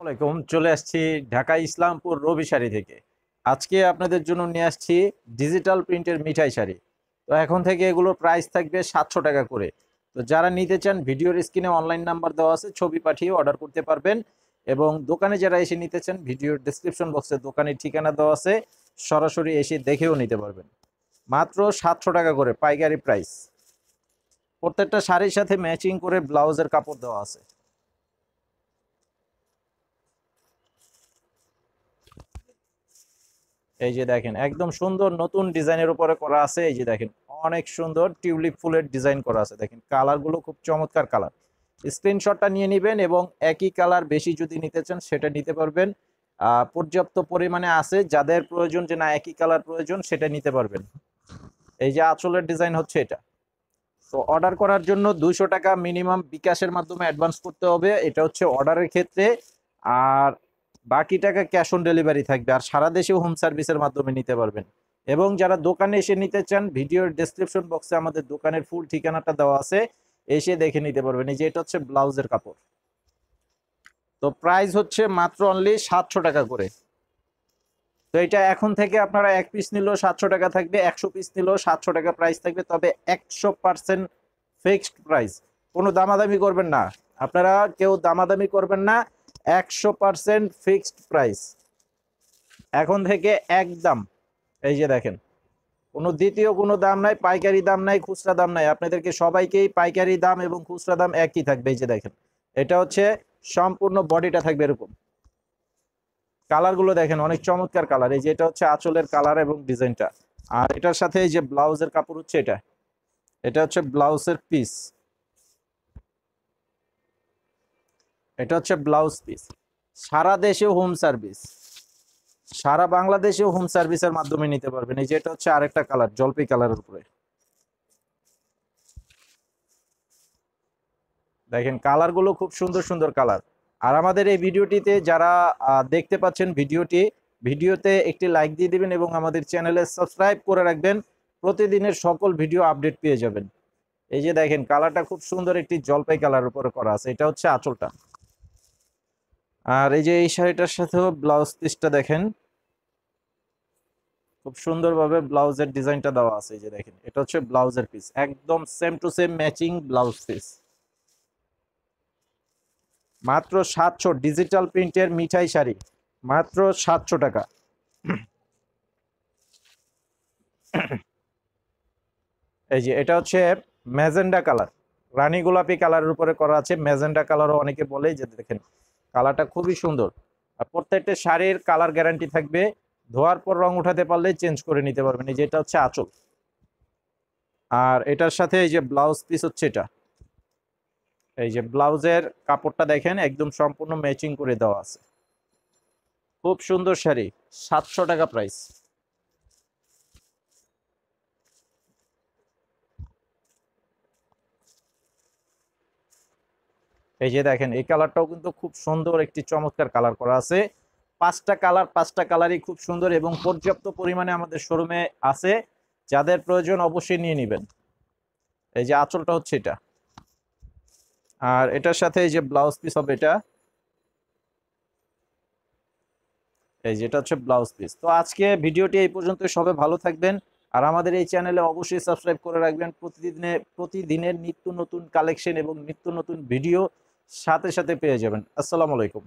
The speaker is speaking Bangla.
আসসালামাইকুম, চলে আসছি ঢাকা ইসলামপুর রবি শাড়ি থেকে। আজকে আপনাদের জন্য নিয়ে আসছি ডিজিটাল প্রিন্টের মিঠাই শাড়ি। তো এখন থেকে এগুলোর প্রাইস থাকবে 700 টাকা করে। তো যারা নিতে চান ভিডিওর স্ক্রিনে অনলাইন নাম্বার দেওয়া আছে, ছবি পাঠিয়ে অর্ডার করতে পারবেন। এবং দোকানে যারা এসে নিতে চান ভিডিওর ডেসক্রিপশন বক্সে দোকানের ঠিকানা দেওয়া আছে, সরাসরি এসে দেখেও নিতে পারবেন। মাত্র 700 টাকা করে পাইকারি প্রাইস। প্রত্যেকটা শাড়ির সাথে ম্যাচিং করে ব্লাউজের কাপড় দেওয়া আছে। এই যে দেখেন, একদম সুন্দর নতুন ডিজাইনের উপরে করা আছে। এই যে দেখেন, অনেক সুন্দর টিউলিপ ফুলের ডিজাইন করা আছে। দেখেন কালারগুলো খুব চমৎকার কালার। স্ক্রিনশটটা নিয়ে নেবেন এবং একই কালার বেশি যদি নিতে চান সেটা নিতে পারবেন। পর্যাপ্ত পরিমাণে আছে, যাদের প্রয়োজন যে না একই কালার প্রয়োজন সেটা নিতে পারবেন। এই যে আঁচলের ডিজাইন হচ্ছে এটা। তো অর্ডার করার জন্য 200 টাকা মিনিমাম বিকাশের মাধ্যমে অ্যাডভান্স করতে হবে, এটা হচ্ছে অর্ডারের ক্ষেত্রে। আর বাকি টাকা ক্যাশ অন ডেলিভারি থাকবে। আর সারা দেশেও হোম সার্ভিসের মাধ্যমে নিতে পারবেন। এবং যারা দোকানে এসে নিতে চান ভিডিওর ডেসক্রিপশন বক্সে আমাদের দোকানের ফুল ঠিকানাটা দেওয়া আছে, এসে দেখে নিতে পারবেন। এই যে এটা হচ্ছে ব্লাউজের কাপড়। তো প্রাইস হচ্ছে মাত্র অনলি 700 টাকা করে। তো এটা এখন থেকে আপনারা এক পিস নিলেও 700 টাকা থাকবে, 100 পিস নিলেও 700 টাকা প্রাইস থাকবে। তবে 100% ফিক্সড প্রাইস, কোনো দামাদামি করবেন না। আপনারা কেউ দামাদামি করবেন না, 100% ফিক্সড প্রাইস এখন থেকে একদম। এই যে দেখেন, কোনো দ্বিতীয় কোনো দাম নাই, পাইকারি দাম নাই, খুচরা দাম নাই। আপনাদেরকে সবাইকেই পাইকারি দাম এবং খুচরা দাম একই থাকবে। এই যে দেখেন, এটা হচ্ছে সম্পূর্ণ বডিটা থাকবে এরকম। কালারগুলো দেখেন অনেক চমৎকার কালার। এই যে এটা হচ্ছে আঁচলের কালার এবং ডিজাইনটা। আর এটার সাথে এই যে ব্লাউজের কাপড় হচ্ছে এটা। এটা হচ্ছে ব্লাউজের পিস। এটা হচ্ছে ব্লাউজ পিস। সারা দেশে হোম সার্ভিস, সারা বাংলাদেশেও হোম সার্ভিসের মাধ্যমে নিতে পারবেন। এই যে এটা হচ্ছে আরেকটা কালার, জলপাই কালারের উপরে। দেখেন কালারগুলো খুব সুন্দর সুন্দর কালার। আর আমাদের এই ভিডিওটিতে যারা দেখতে পাচ্ছেন ভিডিওতে একটি লাইক দিয়ে দিবেন এবং আমাদের চ্যানেলে সাবস্ক্রাইব করে রাখবেন। প্রতিদিনের সকল ভিডিও আপডেট পেয়ে যাবেন। এই যে দেখেন কালারটা খুব সুন্দর, একটি জলপাই কালার উপরে করা আছে। এটা হচ্ছে আঁচলটা। আর এই যে এই শাড়িটার সাথেও ব্লাউজ পিসটা দেখেন, খুব সুন্দরভাবে ব্লাউজের ডিজাইনটা দেওয়া আছে। এই যে দেখেন, এটা হচ্ছে ব্লাউজের পিস, একদম same to same matching blouse piece. মাত্র 700, ডিজিটাল প্রিন্টের মিঠাই শাড়ি, মাত্র 700 টাকা। এই যে এটা হচ্ছে ম্যাজেন্ডা কালার, রানী গোলাপি কালারের উপরে করা আছে। ম্যাজেন্ডা কালারও অনেকে বলে। যে দেখেন কালারটা খুবই সুন্দর। আর প্রত্যেকটা শাড়ির কালার গ্যারান্টি থাকবে, ধোয়ার পর রং উঠাতে পারলে চেঞ্জ করে নিতে পারবেন। এই যে এটা হচ্ছে আঁচল। আর এটার সাথে এই যে ব্লাউজ পিস হচ্ছে এটা। এই যে ব্লাউজের কাপড়টা দেখেন, একদম সম্পূর্ণ ম্যাচিং করে দেওয়া আছে। খুব সুন্দর শাড়ি, 700 টাকা প্রাইস। এই যে দেখেন, এই কালারটাও কিন্তু খুব সুন্দর, একটি চমৎকার কালার করা আছে। পাঁচটা কালারই খুব সুন্দর এবং পর্যাপ্ত পরিমাণে আমাদের শোরুমে আছে। যাদের প্রয়োজন অবশ্যই নিয়ে নেবেন। এই যে আঁচলটা হচ্ছে এটা। আর এটার সাথে এই যে ব্লাউজ পিস হবে এটা। এই যে এটা হচ্ছে ব্লাউজ পিস। তো আজকে ভিডিওটি এই পর্যন্ত, সবাই ভালো থাকবেন। আর আমাদের এই চ্যানেলে অবশ্যই সাবস্ক্রাইব করে রাখবেন। প্রতিদিনের নিত্য নতুন কালেকশন এবং নিত্য নতুন ভিডিও সাথে সাথে পেয়ে যাবেন। আসসালামু আলাইকুম।